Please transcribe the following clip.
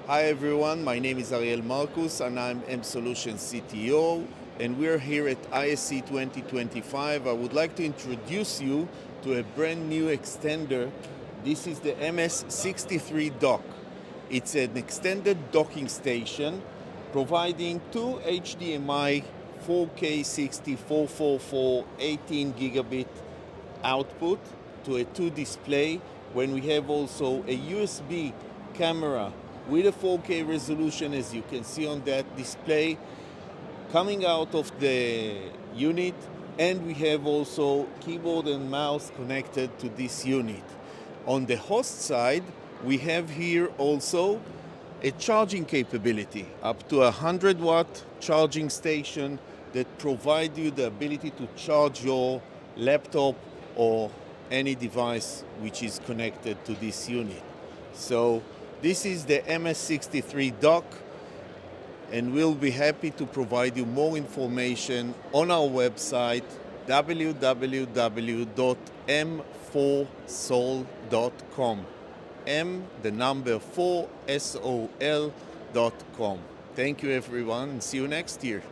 Hi everyone, my name is Ariel Marcus and I'm MSolutions CTO, and we're here at ISE 2025. I would like to introduce you to a brand new extender. This is the MS63DOC. It's an extended docking station providing two HDMI 4K 60 444 18 gigabit output to a 2 display, when we have also a USB camera with a 4K resolution, as you can see on that display, coming out of the unit, and we have also keyboard and mouse connected to this unit. On the host side, we have here also a charging capability, up to 100-watt charging station that provide you the ability to charge your laptop or any device which is connected to this unit. So this is the MS63DOC, and we'll be happy to provide you more information on our website www.m4sol.com. the number 4 sol.com. Thank you everyone, and see you next year.